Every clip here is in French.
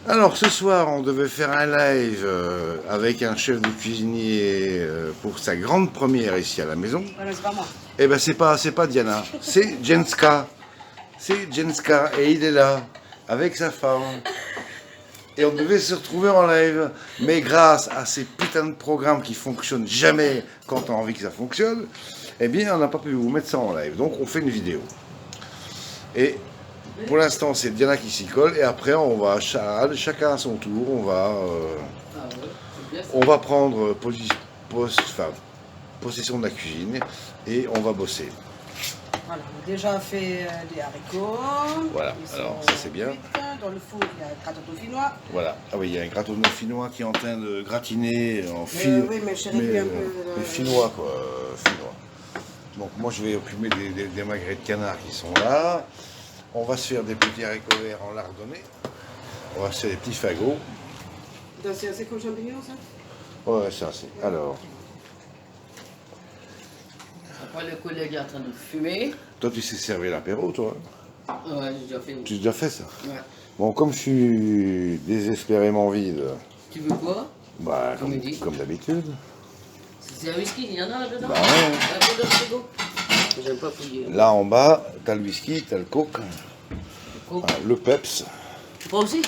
Alors ce soir, on devait faire un live avec un chef de cuisinier pour sa grande première ici à la maison. Voilà, c'est pas moi. Eh ben c'est pas Diana, c'est Jenska. C'est Jenska et il est là avec sa femme. Et on devait se retrouver en live, mais grâce à ces putains de programmes qui fonctionnent jamais quand on a envie que ça fonctionne, eh bien on n'a pas pu vous mettre ça en live. Donc on fait une vidéo. Et pour l'instant, c'est Diana qui s'y colle, et après, on va chacun à son tour, on va prendre possession de la cuisine, et on va bosser. Voilà, on a déjà fait des haricots. Voilà, alors ça c'est bien. Dans le four, il y a un gratin dauphinois. Voilà, ah oui, il y a un gratin dauphinois qui est en train de gratiner en fil. Oui, mais j'ai réduit un peu. Mais finnois, quoi, finnois. Donc moi, je vais occuper des magrets de canard qui sont là. On va se faire des petits haricots verts en lardonnés. On va se faire des petits fagots. C'est assez comme champignons, ça? Ouais, ça c'est. Alors, Après, le collègue est en train de fumer. toi, tu sais servir l'apéro, toi? Ouais, j'ai déjà fait. Tu as déjà fait ça? Ouais. Bon, comme je suis désespérément vide, Tu veux quoi? bah, Comédie. comme d'habitude. C'est un whisky, il y en a là-dedans? Bah ouais. Un peu dans le frigo. J'aime pas fouiller. Là en bas, t'as le whisky, t'as le coke, Coke. le peps. Toi aussi?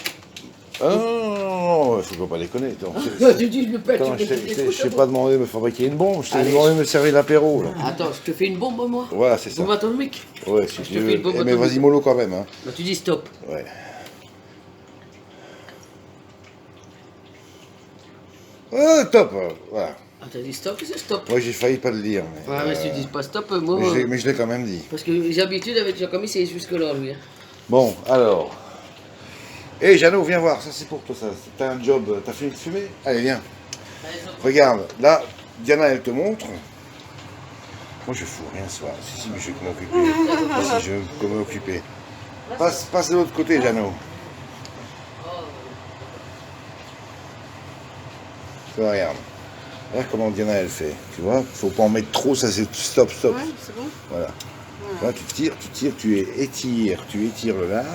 Ah non, il faut pas déconner. Attends, Tu dis le pète, attends, tu je peux t'ai pas demandé de me fabriquer une bombe, je t'ai Allez. demandé de me servir l'apéro, là. Attends, je te fais une bombe, moi. Voilà, c'est ça. Bombe atomique. Ouais, si Je tu te veux. fais une bombe Eh, mais atomique. vas-y mollo quand même, hein. Bah, tu dis stop. Ouais. Ah, top, voilà. Ah, t'as dit stop, c'est stop. Moi j'ai failli pas le dire, mais, Ouais, mais si tu dis pas stop, moi. mais je l'ai quand même dit. Parce que j'ai l'habitude avec Jean-Commis, c'est jusque-là, lui. Bon, alors. Hé, Jeannot, viens voir, ça c'est pour toi, ça. T'as un job, t'as fini de fumer? Allez, viens. Regarde, là, Diana, elle te montre. Moi, je fous rien ce soir. Si, mais je vais m'occuper. Si, je vais m'occuper. Passe de l'autre côté, Jeannot. Tu vois, regarde. Regarde comment Diana, elle fait. Tu vois, faut pas en mettre trop, ça c'est stop, stop. Ouais, c'est bon. Voilà. Là, tu étires le lard,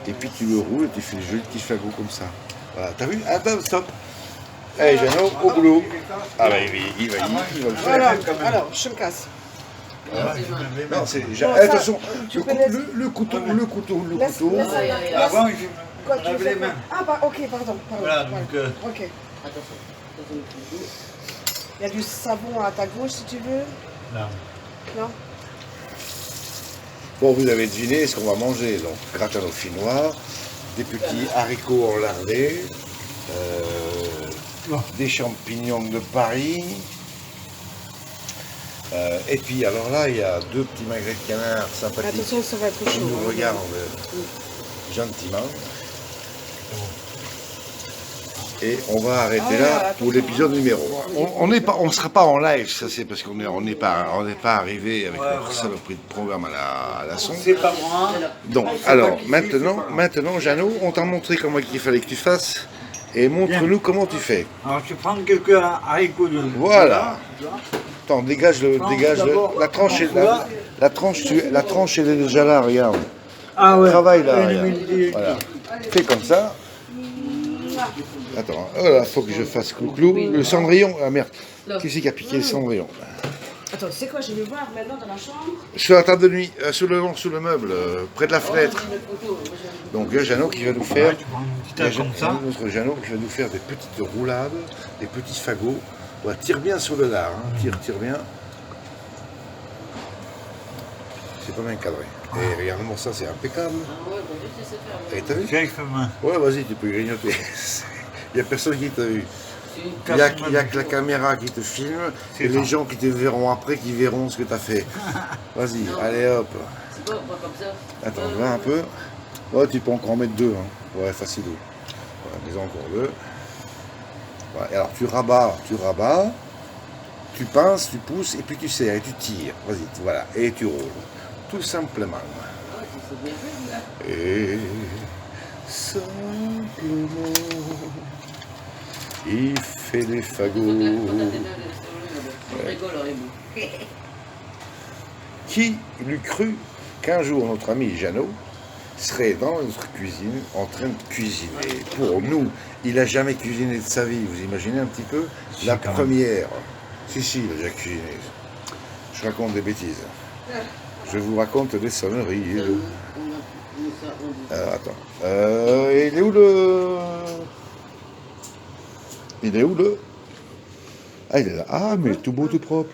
et puis tu le roules et tu fais le joli petit fagot comme ça. Voilà, t'as vu? Attends, stop. Allez, Jeannot, au boulot. Ah bah il va le faire. Alors, je me casse. Non, c'est... Non, attention, tu peux laisser- le couteau. Laisse- laisse- Avant, Quoi, on tu avait fais les quoi? mains. Ah, ok, pardon. Voilà, donc, Ok. Attention. Il y a du savon à ta gauche si tu veux. Non. Non? Bon, vous avez deviné ce qu'on va manger. Donc, gratin dauphinois, des petits haricots enlardés, des champignons de Paris. Et puis, alors là, il y a deux petits magrets de canard sympathiques Attention, ça va être qui chaud. nous regardent gentiment. Et on va arrêter là pour l'épisode numéro 1. On ne sera pas en live, ça c'est parce qu'on n'est pas arrivé avec notre saloperie de programme à la son. C'est pas moi. Donc, alors, maintenant, Jeannot, on t'a montré comment il fallait que tu fasses, et montre-nous comment tu fais. Alors, tu prends quelques haricots de. Voilà. Attends, dégage d'abord la tranche, en la tranche elle est déjà là, regarde. Ah ouais. Travaille là, Une regarde. humidité. Voilà. Fais comme ça. Attends, oh là, faut que je fasse clou. Le cendrillon, ah merde, qui c'est qui a piqué le cendrillon? Attends, tu sais quoi, je vais voir maintenant dans la chambre. Sur la table de nuit, sous le meuble, près de la fenêtre. Donc il y a Jeannot qui va nous faire, Tu prends une petite comme ça. notre Jeannot qui va nous faire des petites roulades, des petits fagots. Ouais, tire bien sur le lard, hein. Tire bien. C'est pas bien cadré. Et regarde-moi ça, c'est impeccable. Ah ouais, bon, je sais faire. Et t'as vu? Tiens, avec ta main. Ouais, vas-y, tu peux grignoter. Il n'y a personne qui t'a vu. C'est- Il n'y a que la caméra qui te filme et les gens qui te verront après qui verront ce que tu as fait. Vas-y, allez hop. C'est pas comme ça. Attends, va un peu. Ouais, tu peux encore en mettre deux. Hein. Ouais, facile. Voilà, mets encore deux. Voilà. Et alors tu rabats, tu pinces, tu pousses et puis tu serres et tu tires. Vas-y, voilà. Et tu roules. Tout simplement. Ah, c'est bien fait, là. Et simplement, il fait des fagots. Je rigole, Qui l'eût cru qu'un jour notre ami Jeannot serait dans notre cuisine en train de cuisiner. Pour nous, il n'a jamais cuisiné de sa vie. Vous imaginez un petit peu la quand même. première. Si, il a déjà cuisiné. Je raconte des bêtises. Je vous raconte des sonneries. Attends. Il est où le... Il est où le... Ah, il est là. Ah, mais tout beau, tout propre.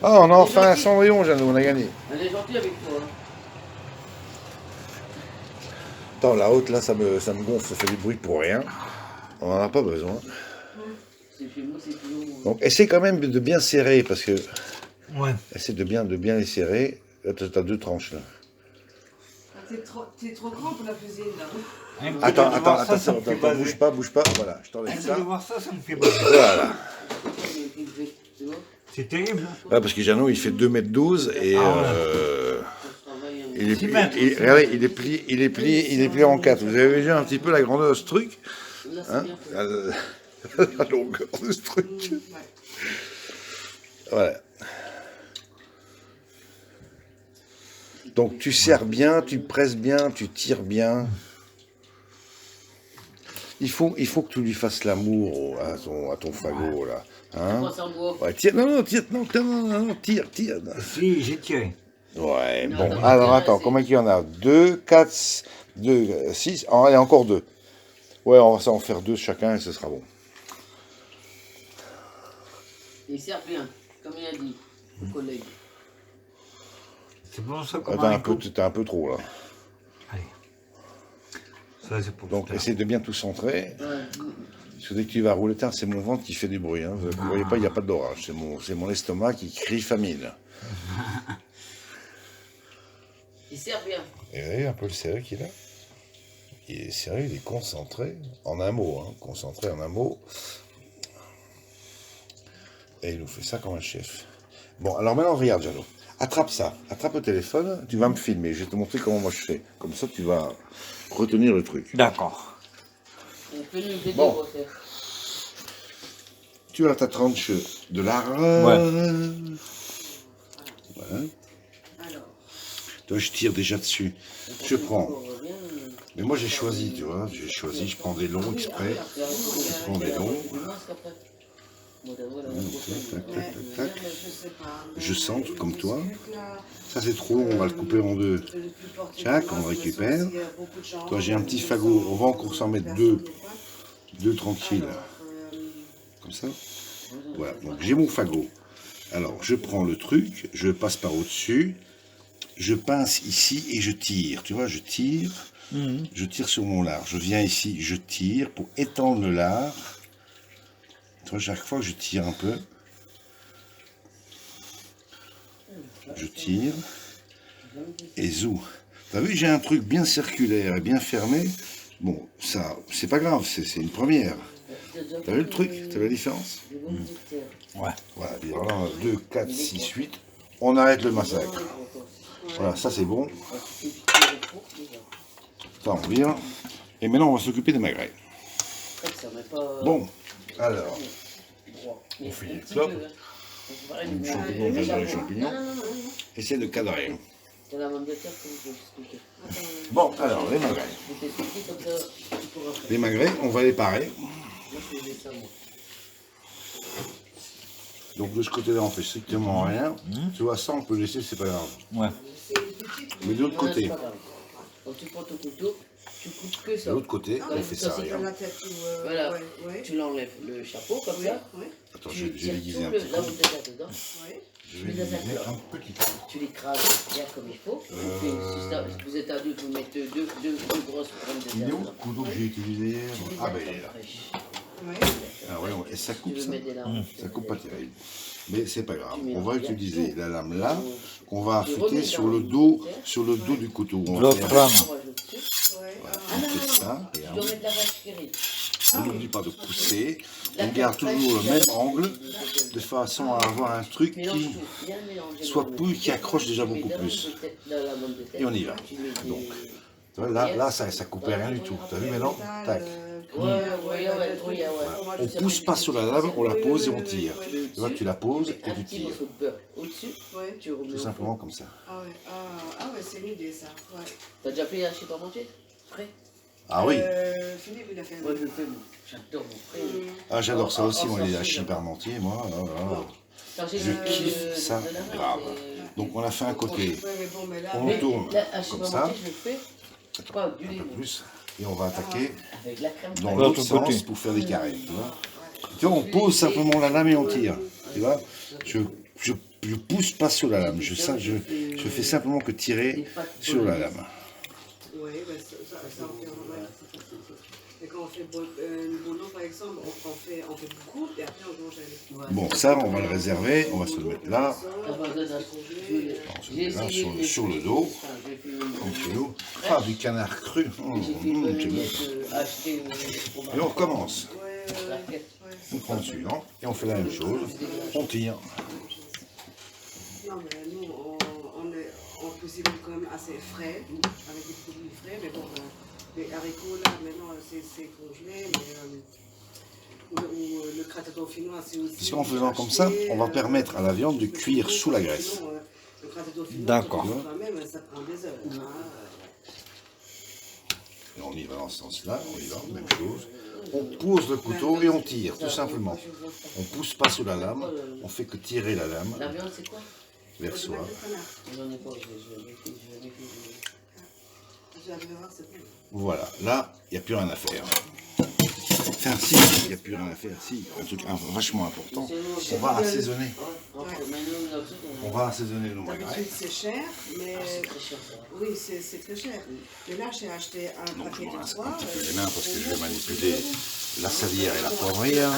Ah, on a enfin un cendrillon, Jeannot, on a gagné. Elle est gentille avec toi. Attends, la haute, là, ça me gonfle, ça fait du bruit pour rien. On n'en a pas besoin. C'est chez moi, c'est toujours. Donc, essaie quand même de bien serrer, parce que... Ouais. Essaie de bien les serrer. Là, t'as 2 tranches, là. T'es trop grand pour la cuisine, là. Attends, Ça me fait baser. bouge pas. Voilà, je t'enlève ça. De voir ça, ça me fait baser. Voilà. Tu vois, C'est terrible. Ouais, parce que Jeannot, il fait 2,12 m et... Ah ouais. on travaille un Il est, 6 plié, mètres. regardez, il est plié en 4. Vous avez vu un petit peu la grandeur de ce truc, Là, c'est hein, bien fait. la longueur de ce truc. Voilà. Donc tu serres bien, tu presses bien, tu tires bien. Il faut que tu lui fasses l'amour à ton fagot là. Hein? Moi, ça me voit. Ouais, tire, non, tire. Si, j'ai tiré. Ouais, Non, bon. non, Alors c'est- attends, combien il y en a? 2, 4, 2, 6. Allez, encore 2. Ouais, on va en faire 2 chacun et ce sera bon. Il sert bien, comme il a dit, le collègue. C'est bon ça Ah, comme t'as un peu trop là. Allez. Ça, c'est pour Donc tout à l'heure. essaie de bien tout centrer. Ouais. Parce que dès que tu vas rouler, c'est mon ventre qui fait du bruit. Hein. Vous ne voyez pas, il n'y a pas d'orage. C'est mon estomac qui crie famine. Il sert bien. Et vous voyez un peu le sérieux qu'il a? Il est sérieux, il est concentré. En un mot, hein. Concentré en un mot. Et il nous fait ça comme un chef. Bon, alors maintenant, regarde, Jeannot. Attrape ça. Attrape le téléphone. Tu vas me filmer. Je vais te montrer comment moi je fais. Comme ça, tu vas retenir le truc. D'accord. On fait une vidéo, Bon. refaire. Tu as ta tranche de large. Voilà. Alors, Toi, je tire déjà dessus. Je prends. On revient, Mais moi, j'ai choisi, tu vois. J'ai choisi, je prends des longs exprès. Je prends des longs. le masque après. Bon, t'as vu, là, Tac, tac, tac, tac, tac. je sais pas. Je centre comme toi. Là, Ça, c'est trop long, on va le couper en 2. le plus fort, c'est Tac, que on moi, récupère. s'il y a beaucoup de gens, Toi, j'ai un petit fagot. On va encore s'en mettre 2. 2 tranquilles. Comme ça. Voilà, donc j'ai mon fagot. Alors, je prends le truc, je passe par au-dessus, je pince ici et je tire. Tu vois, je tire sur mon lard. Je viens ici, je tire pour étendre le lard. Tu vois, chaque fois que je tire un peu, je tire et zou. T'as vu, j'ai un truc bien circulaire et bien fermé. Bon, ça, c'est pas grave, c'est une première. T'as vu le truc? T'as vu la différence? Ouais. Voilà, puis alors là, 2, 4, 6, 8. On arrête le massacre. Voilà, ça c'est bon. Ça, on vire. Et maintenant, on va s'occuper des magrets. Bon, alors, On fait les clopes. champignons, j'adore les champignons. Essaie de cadrer. C'est la manne de terre, comme je vais expliquer. Bon, alors, les magrets. Je vais t'expliquer comme ça, tu pourras faire. Les magrets, on va les parer. Moi, je faisais ça, moi. Donc de ce côté-là, on fait strictement rien. Tu vois, ça, on peut laisser, c'est pas grave. Ouais. Mais de l'autre Non, c'est côté, pas grave. Quand tu prends ton couteau, tu coupes que de ça. l'autre côté, on fait ça, c'est regarde. la tête, Voilà. ouais. Tu l'enlèves le chapeau comme ça. Ouais. Attends, Tu j'ai déguisé un tout petit là où peu. t'es dedans. Ouais. Je vais déguiser un petit peu. Tu l'écrases bien comme il faut. Si vous êtes à deux, vous mettez deux grosses pommes de Il est terre où le dedans. couteau que j'ai utilisé hier? Tu les Ah ben mets il est là. fraîches. Ouais. Ah ouais, et ça Tu coupe veux ça. mettre des larmes. Ça coupe pas terrible. Mais c'est pas grave. On va utiliser la lame là, qu'on va affûter sur le dos du couteau. On va L'autre faire- lame. Ouais. on fait ça, Tu regarde. dois mettre de la vache qui rit. On n'oublie pas de pousser. On garde toujours le même angle, de façon à avoir un truc Mélange qui... tout. Bien mélanger. soit plus, qui accroche déjà beaucoup plus. Et on y va. Donc, tu vois, là ça coupait rien du tout. T'as vu maintenant? Tac. On pousse pas sur la lame, on la pose et on tire. Ouais. Tu vois, tu la poses et Un tu petit tires. morceau de beurre au-dessus, Ouais. tu remets Tout au simplement four. comme ça. Ah ouais, c'est une idée ça. Ouais. T'as déjà fait un chez manger frais? Ah oui. Philippe, il a fait. Moi je le fais, moi. J'adore mon frais. Ah, j'adore ça aussi, Oh, moi, les ça, hachis c'est parmentiers, moi. Je kiffe ça grave. Donc on a fait un côté, Ouais, mais bon, mais là, on Mais tourne là, à chez comme manger, ça, je le fais pas du un lait, peu moi. plus, et on va attaquer Avec la crème dans fraîche. l'autre L'autre côté. sens pour faire des carrés, tu vois. Tu vois, on pose simplement la lame et on tire, tu vois. Je pousse pas sur la lame, je fais simplement que tirer sur la lame. Oui, mais ça en fait. Ouais. Et quand on fait boulot, par exemple, on fait beaucoup et après on congèle. Bon, ça, on va le réserver, on va se le mettre là, Ça va donner un- on se J'ai met là essayé de sur le mettre- dos, Enfin, j'ai fait comme chez nous. Ah, du canard cru, J'ai fait c'est bon. acheter au Et on recommence. Ouais, la quête. On prend le suivant et on fait la même chose, on tire. Non, mais nous, on cuisine quand même assez frais, avec des produits frais, mais bon, les haricots là, maintenant, c'est congelé, mais ou le gratin dauphinois, c'est aussi. Parce qu'en faisant comme ça, on va permettre à la viande de cuire sous la graisse. Sinon, le gratin dauphinois, D'accord. même, ça prend des heures. Et on y va dans ce sens-là, on y va, même chose. On pose le couteau et on tire, tout simplement. On pousse pas sous la lame, on fait que tirer la lame La viande, c'est quoi? vers soi. J'en ai pas, je l'ai fait. Voilà, là, il n'y a plus rien à faire. Enfin, si, il n'y a plus rien à faire, si, un truc vachement important, on va assaisonner. On va assaisonner nos magrets. D'habitude, c'est cher, mais C'est très cher, ça. oui, c'est très cher. Mais là, j'ai acheté un Donc je paquet me de rince un pois. petit peu les mains parce que je vais manipuler la salière et la poivrière.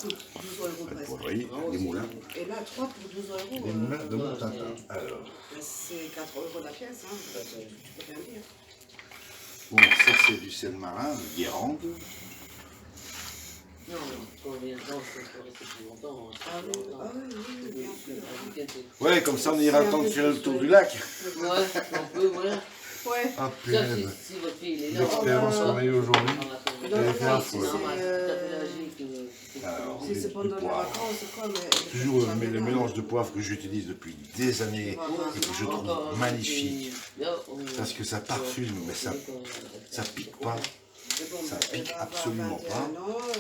12 euros La presque. poivrière, les moulins. Et là, 3 pour 12 euros. Les moulins de Montatin. Alors, C'est 4 euros la pièce, hein. Tu peux rien dire. bon, ça c'est du sel marin, du guérant. Non, quand on vient dedans, il faut rester plus longtemps. Ah oui, bien sûr. Ouais, comme ça on ira le temps de faire le tour du lac. Ouais, on peut, voilà. Ouais. Ah Ça, punaise, si votre fille il est là, l'expérience qu'on a eue aujourd'hui. on Elle est bien c'est folle. normal, c'est tout à fait logique. Alors, Si c'est du pendant les poivre. vacances, c'est quoi, mais. Toujours le mélange de poivre que j'utilise depuis des années et que je trouve magnifique. Parce que ça parfume, mais ça pique pas. Ça pique absolument pas.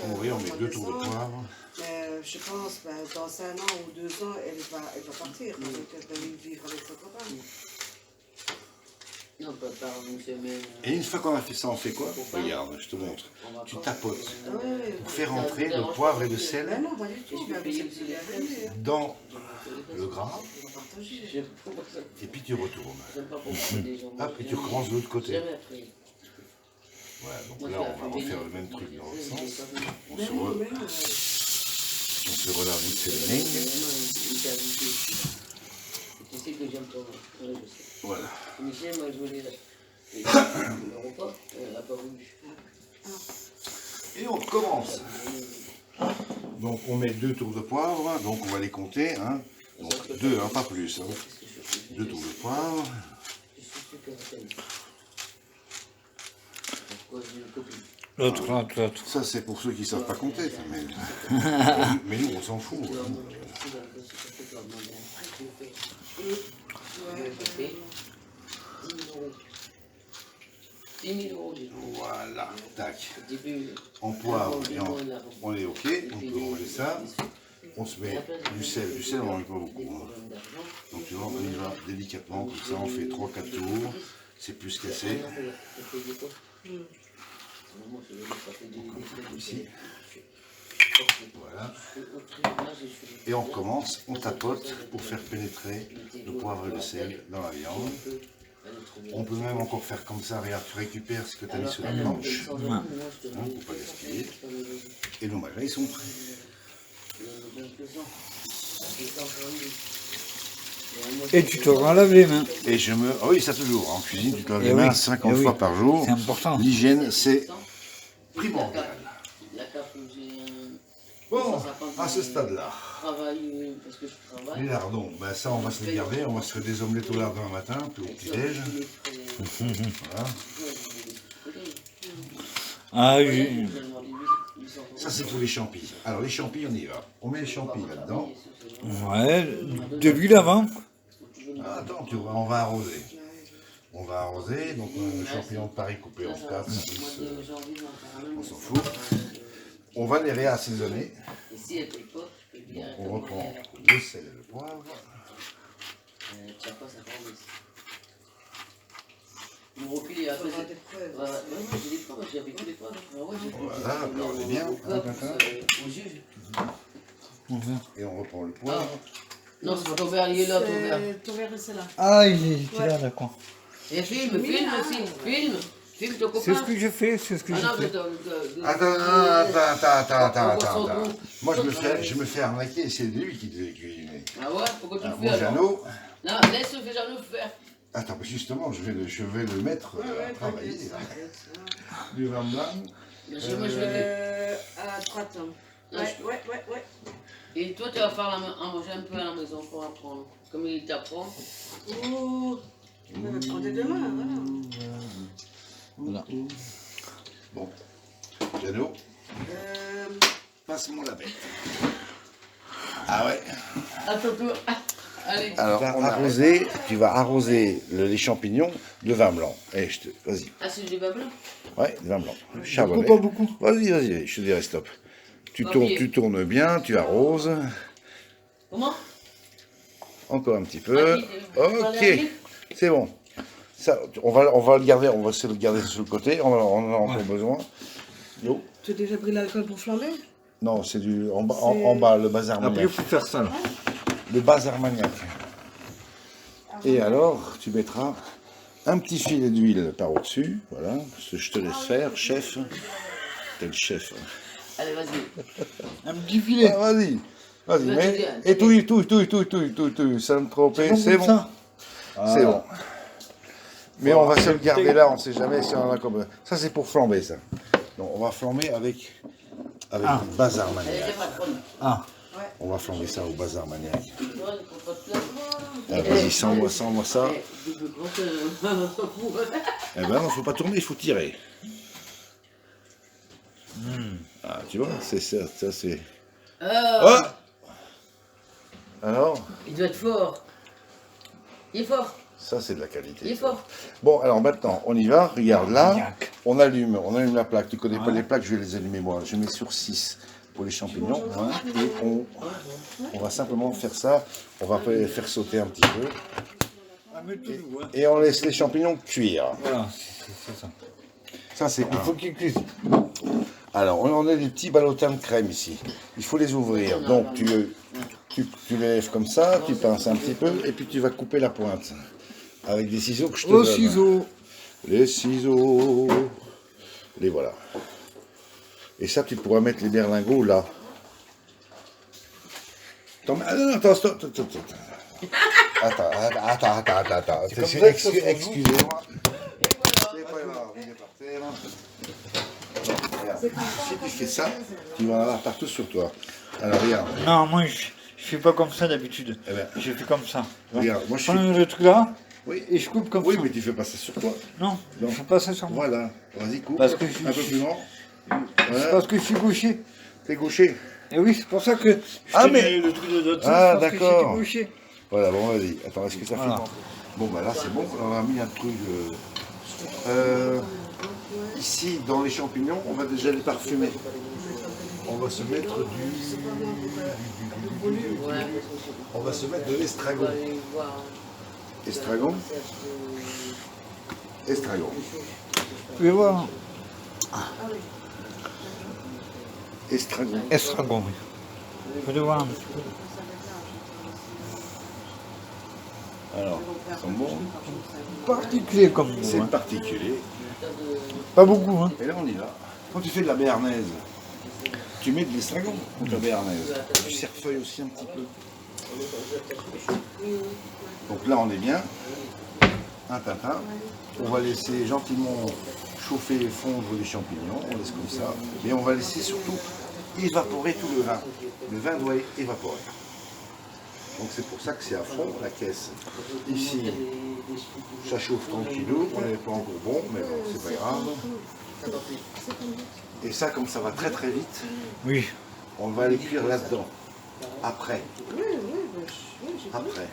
Comme vous voyez, on met 2 tours de poivre. Mais je pense, dans 1 an ou 2 ans, elle va partir. Elle va vivre avec son copain. Non, pas par une semaine. Et une fois qu'on a fait ça, on fait quoi? Regarde, je te montre. Tu tapotes pour faire entrer le poivre et le Ben sel non, pas du tout. Ben, c'est bien venu, hein. dans le gras. On va partager. J'aime pas Et puis tu retournes. pas pourquoi les gens. Hop, et tu recommences de l'autre côté. Jamais appris. Voilà, donc là, on va refaire le même truc dans l'autre sens. On se, Mais on se relave vite fait les lignes. Tu sais que j'aime ton. Je sais. Voilà. Michel, moi, je voulais le repas, elle n'a pas voulu. Et on recommence. Donc on met 2 tours de poivre, donc on va les compter. Hein. Donc 2, hein, pas plus. Hein. 2 tours de poivre. Je suis super fan. Pourquoi j'ai une copine? L'autre. Ça c'est pour ceux qui ne savent pas compter. ça, mais nous on s'en fout. Hein. 10 000 euros, j'ai trouvé. Voilà, tac. Au début, En poivre, et on est ok, on peut enlever ça. On se met du sel on n'en met pas beaucoup. Hein. Donc tu vois, on y va délicatement, comme ça on fait 3-4 tours. C'est plus cassé. Ici. Voilà. Et on recommence, on tapote pour faire pénétrer le poivre et le sel dans la viande. On peut même encore faire comme ça, regarde, tu récupères ce que tu as mis sur la planche, hein, pour pas gaspiller. Et nos magrets ils sont prêts. Et tu te laves les mains. Et je me... Ah oui, ça toujours, en cuisine, tu te laves Eh les mains oui, 50 eh oui. fois par jour. C'est important. L'hygiène, c'est primordial. La carte où j'ai Bon, à ce stade-là, travail, parce que je travaille. les lardons, ben ça on va se les garder, on va se faire des omelettes au lardon un matin, puis au petit-déj. Voilà. Ah, Ouais, j'ai... je me demandais 800 Ça, c'est pour les champis. Alors, les champis, on y va. On met les champis là-dedans. Ouais, de l'huile avant. Ah, attends, on va arroser. On va arroser, donc le champignon de Paris coupé en 4, 6, on s'en fout. On va les réassaisonner. Ici, elle paye pas. Donc, on reprend le sel et le poivre. Tu sais pas, ça prend aussi. Mon recul, il a fait. Il faudra des preuves. Ouais, j'ai des preuves, j'avais que des preuves. Voilà, alors on est bien. Au juge. Et on reprend le poivre. Non, c'est pas ton verre, il est là, ton verre. Ton verre, c'est là. Ah, il est là, d'accord. Et filme aussi, filme. Filme ton copain. C'est ce que j'ai fait, c'est ce que Ah j'ai non, mais Attends. Moi, je me fais arnaquer, c'est lui qui devait cuisiner. Ah ouais, pourquoi tu le Mon fais alors? Jeannot. Non, laisse le Jeannot faire. Attends, justement, je vais le mettre à travailler. Du vin blanc. Moi, je vais. À 3 temps. Non, Ouais. Et toi, tu vas faire à manger un peu à la maison pour apprendre. Comme il t'apprend. Ouh. On va prendre demain, voilà. Voilà. Bon, Jeannot, passe-moi la bête. Ah ouais. Attends-toi. Allez. Alors, tu vas arroser les champignons de vin blanc. Vas-y. Ah, c'est du vin blanc? Ouais, du vin blanc. Charbonnet. Pas beaucoup. Vas-y, je te dirai stop. Tu tournes bien, tu arroses. Comment? Encore un petit peu. Ok, c'est bon. Ça, on va le garder, on va se le garder sur le côté. On en a encore besoin. L'eau. Tu as déjà pris l'alcool pour flamber? Non, c'est en bas, le bazar Après, il maniaque. faut faire ça, là. Le bazar maniaque. Et alors, tu mettras un petit filet d'huile par au-dessus. Voilà, je te laisse faire, chef. T'es le chef. Allez, vas-y. Un petit filet. Ah, vas-y, Vas-y, mais. viens. Et tout, ça me tromper, c'est bon. Ça. C'est bon. Mais on va se le garder là, on ne sait jamais si on en a comme. Ça, c'est pour flamber, ça. Donc, on va flamber avec le bazar Allez, maniaque. c'est patronne. Ah. On va flamber ça au bazar maniaque. Tu dois, il faut pas te plaindre. Ah, vas-y, sens-moi ça. Eh, double grosse, Eh ben, il ne faut pas tourner, il faut tirer. Ah, tu vois, c'est ça, c'est. Oh alors, il doit être fort. Il est fort. ça, c'est de la qualité. Il est fort. Bon, alors maintenant, on y va. Regarde là, Maniaque. on allume la plaque. Tu connais pas les plaques, je vais les allumer moi. Je mets sur 6 pour les champignons. Hein, et on va simplement faire ça. On va faire sauter un petit peu. Ah, mais toujours, hein. Et on laisse les champignons cuire. Voilà, c'est ça. Ça, c'est Il un. faut qu'il cuise. Alors, on a des petits ballotins de crème ici. Il faut les ouvrir. Donc, tu les lèves comme ça, tu pinces un petit peu, et puis tu vas couper la pointe. Avec des ciseaux que je te Au donne. ciseau. Les ciseaux. Les voilà. Et ça, tu pourras mettre les berlingots là. Ah non, attends, stop. Attends. Excusez-moi. C'est pas grave, il est par terre. Regarde, si tu fais ça, tu vas en avoir partout sur toi. Alors regarde, Non, moi, je fais pas comme ça d'habitude. Eh ben. Je fais comme ça. Regarde, moi, je prends fais- le truc là, oui, et je coupe comme oui, ça. mais tu fais pas ça sur toi. Non, Non. je fais pas ça sur moi. Voilà, vas-y, coupe. Parce que un peu plus grand. C'est Voilà, parce que je suis gaucher. t'es gaucher. Et oui, c'est pour ça que je Ah, te mais- mets le truc de l'autre Ah, sens, parce que d'accord. j'étais gaucher. Voilà, bon, vas-y. Attends, est-ce que ça Voilà. fait bon, bah là, c'est bon. On a mis un truc. Ici, dans les champignons, on va déjà les parfumer. On va se mettre on va se mettre de l'estragon. Estragon. Tu vas voir. Estragon. Estragon, oui. Je vais voir un petit peu. Alors, ils sont bons. Particulier comme goût, C'est hein. particulier. Pas beaucoup, hein. Et là, on y va. Quand tu fais de la béarnaise, tu mets de l'estragon ou de la béarnaise. Tu cerfeuilles aussi un petit peu. Donc là, on est bien. Un tatin. On va laisser gentiment chauffer et fondre les champignons. On laisse comme ça. Mais on va laisser surtout évaporer tout le vin. Le vin doit évaporer. Donc c'est pour ça que c'est à fond la caisse. Ici, ça chauffe tranquillou. On n'est pas encore bon, mais bon, c'est pas grave. Et ça, comme ça va très très vite, Oui. on va les cuire là-dedans. Après. Oui, j'ai Après.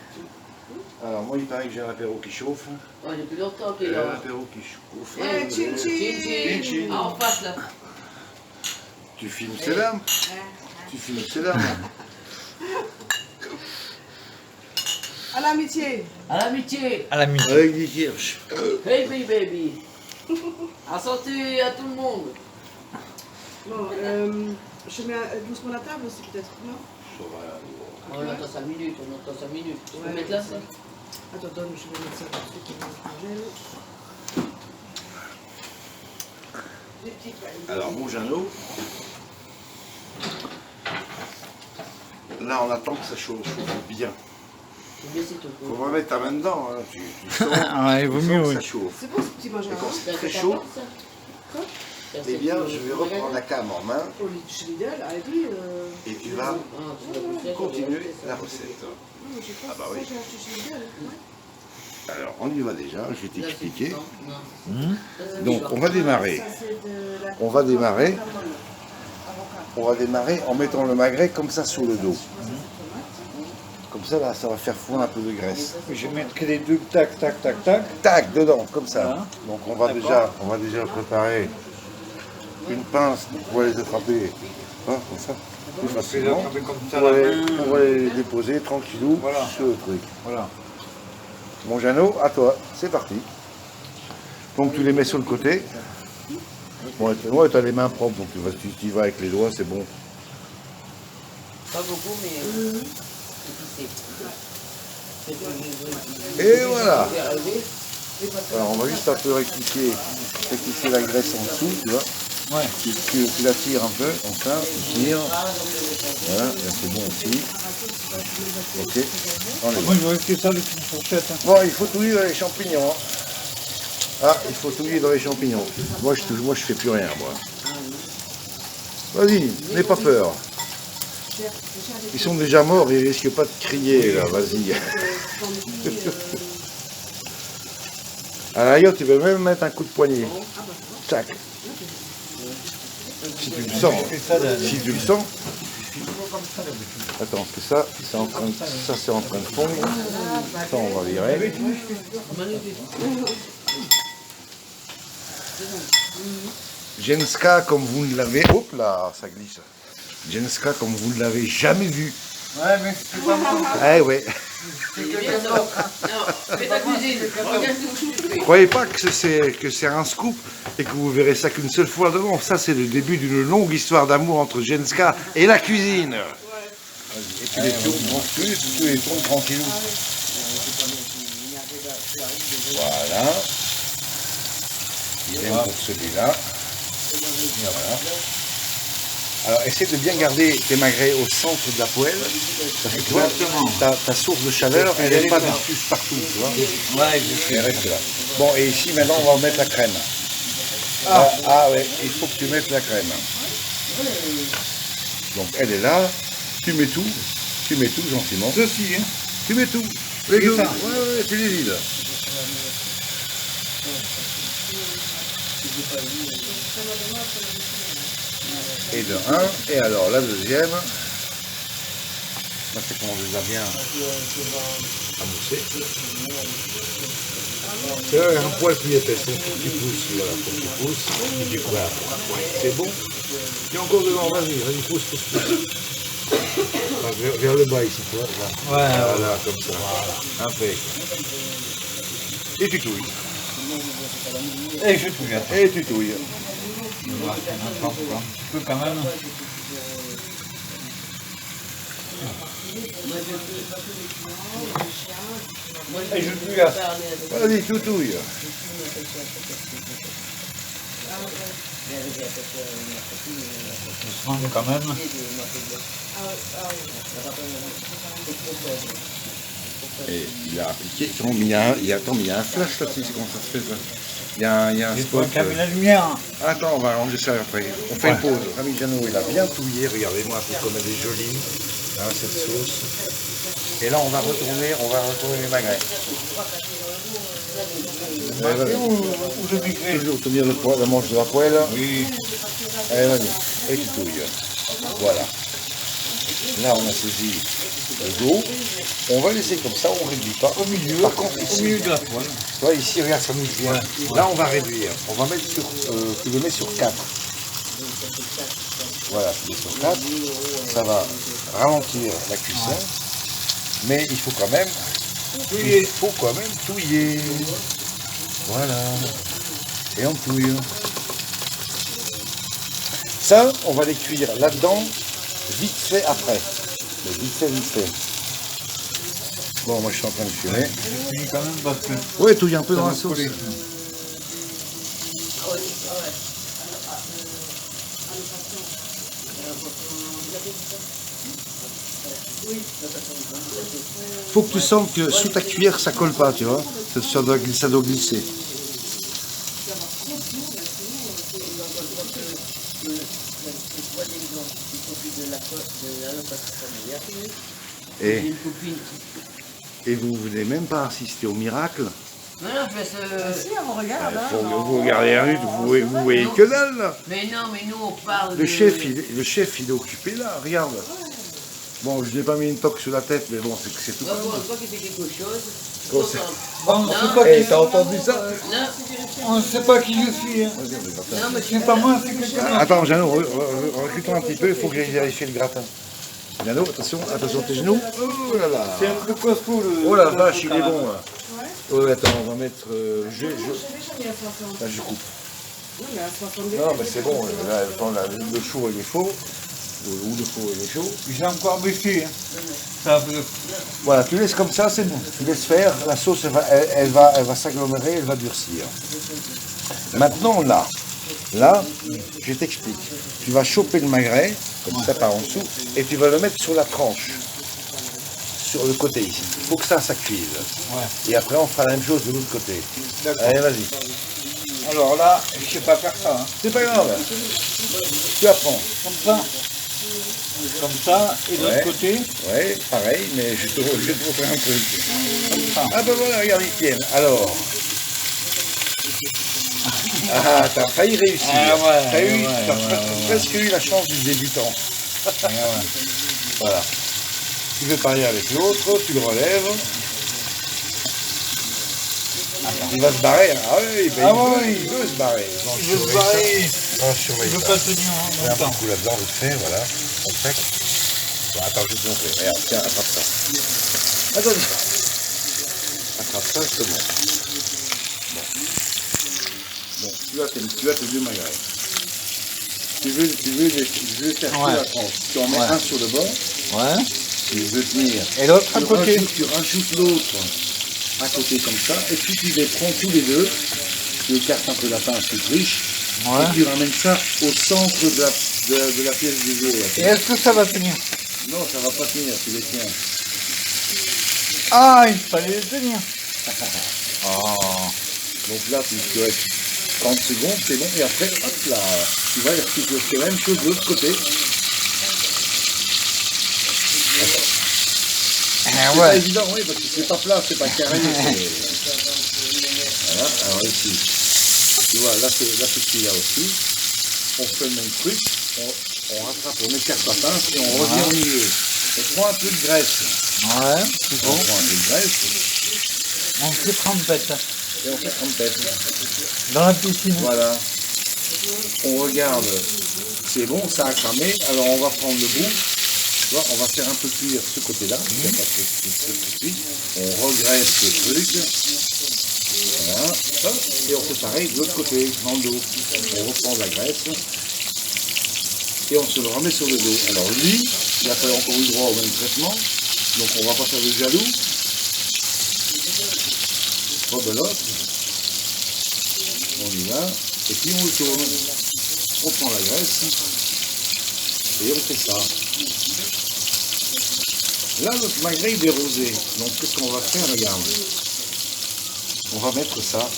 Alors moi, il paraît que j'ai un apéro qui chauffe. Ouais, depuis longtemps qu'il est Un là. apéro qui chauffe. Eh, chin Chin, chin. chin. Ah, en face là. Tu filmes ces dames. Tu filmes ces dames. À l'amitié. À l'amitié. À la minute. Avec des kirsch. Hey baby. À santé à tout le monde. Bon, je mets doucement la table aussi peut-être, non? On attend 5 minutes, on attend 5 minutes. Tu peux Ouais. mettre là ça? Attends, donne, je vais mettre ça tout de suite dans le congèle. Des petites vanilles. Alors mon Jeannot, là on attend que ça chauffe bien. Faut baisser ton Faut coup. pas mettre ta main dedans, hein. tu sens, Ah, il vaut tu sens mieux, que oui. ça chauffe. C'est bon ce petit manger. Et quand c'est très T'as chaud, pas ça? Quoi? T'as eh bien cette, je vais reprendre la cam en main Au lit chez Lidl, avec lui. et tu vas Ah, tu vas pousser, continuer tu vas la pousser. recette. Non, j'ai pas Ah bah ça, oui. j'ai acheté chez Lidl. Ouais. Alors on y va déjà, je vais Là, c'est t'expliquer. non, non. Hum. Ça, c'est Donc bizarre. on va démarrer. Ça, c'est de la- On va démarrer. Avocat. On va démarrer en mettant le magret comme ça sur le dos. Comme ça là, ça va faire fondre un peu de graisse. Je vais mettre que les deux, tac, tac, tac, tac. Tac, dedans, comme ça. Voilà. Donc on va déjà préparer une pince pour pouvoir les attraper. Hein, comme ça, plus Je vais facilement. attraper comme ça Pour la les, main. pour les déposer tranquillou Voilà. sur le truc. Voilà. Mon Jeannot, à toi, c'est parti. Donc tu les mets sur le côté. Bon, tu as les mains propres, donc tu y vas avec les doigts, c'est bon. Pas beaucoup, mais épicé. Et voilà. Faire rêver. Alors on va juste un peu rectifier la graisse en dessous, tu vois. Ouais. Tu la tires un peu, comme ça, tu tires. Voilà, là c'est bon aussi. Ok, enlève. Moi, je vais rester ça avec une fourchette. Hein. Bon, il faut touiller dans les champignons. Hein. Ah, il faut touiller dans les champignons. Moi, je fais plus rien, moi. Vas-y, n'aie pas peur. Ils sont déjà morts, ils risquent pas de crier, là, vas-y. À la rigueur, tu peux même mettre un coup de poignet. Tac. Si tu le sens. Si tu le sens. Attends, parce que ça c'est en train de fondre. Ça, on va virer. Jenska, comme vous ne l'avez... Hop là, ça glisse. Jenska, comme vous ne l'avez jamais vu. Ouais, mais c'est pas moi. Eh ouais. Non, fais ta cuisine. Regarde ce que tu fais. Croyez pas que c'est un scoop et que vous verrez ça qu'une seule fois devant. Ça, c'est le début d'une longue histoire d'amour entre Jenska et la cuisine. Et tu les tournes tranquillou. Voilà. Idem pour celui-là. Et voilà. Alors, essaie de bien garder tes magrets au centre de la poêle. Parce que tu vois, ta source de chaleur, elle n'est pas diffuse partout, tu vois. Ouais, Elle reste là. Bon, et ici, maintenant, on va mettre la crème. Ah ouais, il faut que tu mettes la crème. Donc, elle est là. Tu mets tout gentiment. ceci, hein. Tu mets tout. Les C'est deux. ça. Ouais, tu les vides. Et de 1, et alors la deuxième, c'est qu'on les a bien amoussés. C'est un poil plus épais, c'est un petit pouce, voilà, un petit pouce, et du coup, voilà, c'est bon. Il y a encore devant, vas-y, pousse. Enfin, vers le bas ici, tu vois, là. Ouais, Voilà, comme ça, impeccable. Et tu touilles, Et je te regarde. et tu touilles. Un peu quand même. Et je te regarde. Vas-y, tu touilles. Doucement quand même. Et il a appliqué. Attends, mais il y a un flash là-dessus, comment ça se fait ça? Il y a un Il faut spot. calmer la lumière. Attends, on va arranger ça après. On fait une pause. Rami Jeannot, il a bien touillé. Regardez-moi un peu comme elle est jolie, hein, cette sauce. Et là, on va retourner les magrets. Allez, vas-y. Ou je migrais. Toujours tenir la manche de la poêle. Oui. Allez, vas-y. Et tu touilles. Voilà. Là, on a saisi le dos. On va laisser comme ça, on ne réduit pas. Au milieu. Par contre, Au ici, milieu de la poêle. tu vois, ici, regarde, ça mouche bien. Là, on va réduire. On va mettre sur, tu le mets sur 4. Voilà, tu le mets sur 4. Ça va ralentir la cuisson. Mais il faut quand même touiller. Voilà. Et on touille. Ça, on va les cuire là-dedans, vite fait après. Mais vite fait, vite fait. Bon, moi je suis en train de fumer. Je finis quand même parce que Ouais, touille un peu ça dans va la sauce. coller. Faut que tu sentes que sous ta cuillère ça colle pas, tu vois. Ça doit glisser. Et, Une copine qui... et vous voulez même pas assister au miracle. Non, non, je laisse... Si, on regarde. Hein, Faut, non, vous regardez la rue, vous voyez que dalle là. Mais non, mais nous on parle Le chef il est occupé là, regarde. Bon, je n'ai pas mis une toque sur la tête, mais bon, c'est tout. Ouais, bon, toi qui fais quelque chose... Oh, c'est- On ne sait pas Eh, qui, t'as entendu ça? Non, on ne sait pas qui je suis. Hein. non, mais tu C'est pas moi, c'est quelqu'un d'autre. Attends, Jeannot, recule-toi un petit peu, il faut que j'aille vérifier le gratin. Jeannot, attention, attention tes genoux. Oh là là. C'est un peu costaud le. Oh la vache, il est bon là. Oh, attends, on va mettre. Là, je coupe. Non, mais à 70. Non, mais c'est bon, là, attends, là, le chaud il est faux. Ou le faux il est chaud. J'ai encore baissé. Hein. Ça veut... Voilà, tu laisses comme ça, c'est bon. Tu laisses faire, la sauce elle va s'agglomérer, elle va durcir. Maintenant là, je t'explique. Tu vas choper le magret, comme ça par en dessous, et tu vas le mettre sur la tranche. Sur le côté ici. Il faut que ça cuise. Ouais. Et après on fera la même chose de l'autre côté. D'accord. Allez, vas-y. Alors là, je ne sais pas faire ça. Hein. C'est pas grave. Tu apprends. Comme ça. Comme ça. Et de l'autre Ouais. côté. Ouais, pareil, mais je te montrer un truc. Comme ça. Ah ben voilà, regarde, ils tiennent. Alors. Ah, t'as failli réussir. Ah ouais, T'as ouais. presque eu la chance du débutant. Ouais, ouais. Voilà. Tu veux parler avec l'autre, tu le relèves. Il va se barrer. Hein. Ah oui, ben Ah il, ouais. veut, il veut se barrer. Bon, Il veut se barrer. On Il surveille ne veut ça. pas tenir Mets un longtemps. petit coup là-dedans, vite fait, voilà. On sec. Bon, attends, je vais te montrer. Regarde, tiens, attrape ça. Attends. Attrape ça, c'est bon. Bon, tu as tes deux magrets. Tu veux faire Ouais. la tranche. Tu en mets Ouais. un sur le bord, Ouais. tu veux tenir. Et l'autre à côté. Tu rajoutes l'autre à côté comme ça, et puis tu les prends tous les deux, tu écartes un peu la pince, tu triches, Ouais. et tu ramènes ça au centre de la pièce du jeu. Et est-ce que ça va tenir? Non, ça va pas tenir, tu les tiens. Ah, il fallait le tenir. Oh. Donc là, tu restes 30 secondes, c'est bon, et après, hop là, tu vas faire la même chose de l'autre côté. Ah C'est pas ouais. évident, oui, parce que c'est pas plat, c'est pas carré. Voilà, alors ici, tu vois, là c'est cuit là aussi. On fait le même truc, on rattrape, on écarte la pince et on revient au milieu. On prend un peu de graisse. Ouais, c'est On bon. prend un peu de graisse On fait trempette. et on fait trempette. Dans la piscine. Voilà. On regarde, c'est bon, ça a cramé, alors on va prendre le bout. Tu vois, on va faire un peu cuire ce côté-là, il y a pas de cuit. On regraisse le truc. Voilà. Hop, et on fait pareil de l'autre côté, dans le dos. On reprend de la graisse. Et on se le remet sur le dos. Alors lui, il n'a pas encore eu droit au même traitement. Donc on va pas faire de jaloux. Rebelote. On y va. Et puis on le tourne. On prend la graisse. Et on fait ça. Là, notre magret il est rosé. Donc qu'est-ce qu'on va faire? Regarde. On va mettre ça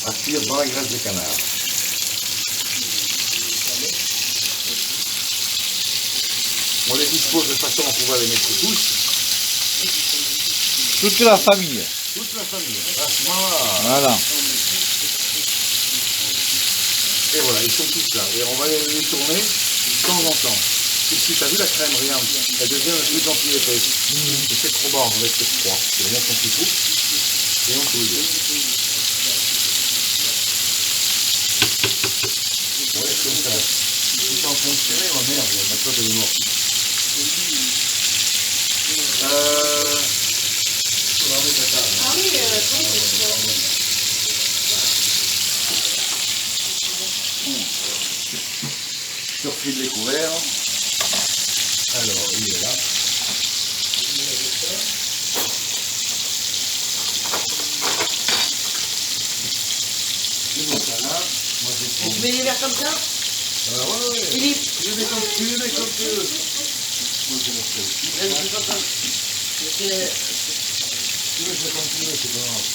à cuire dans la graisse de canard. On les dispose de façon à pouvoir les mettre tous. Toute la famille. Toute la famille. À ce moment-là. Voilà. Et voilà, ils sont tous là. Et on va les tourner de temps en temps. Ici, t'as vu la crème, regarde. Elle devient de plus en plus épaisse. Et c'est trop bon, on va être froid. C'est rien qu'on s'y fout. Et on touille. Ouais, comme ça. Tout est en train de serrer, oh merde, ma clope elle est morte. Faudra mettre la table. Ah oui, Je refile les couverts. Alors, il est là. C'est bon, ça là. Moi, je Tu mets les verres comme ça? ouais. Philippe? Tu les mets comme tu veux. Moi, je mets ça aussi. Je suis pas comme. Tu veux, c'est comme tu veux, c'est pas grave.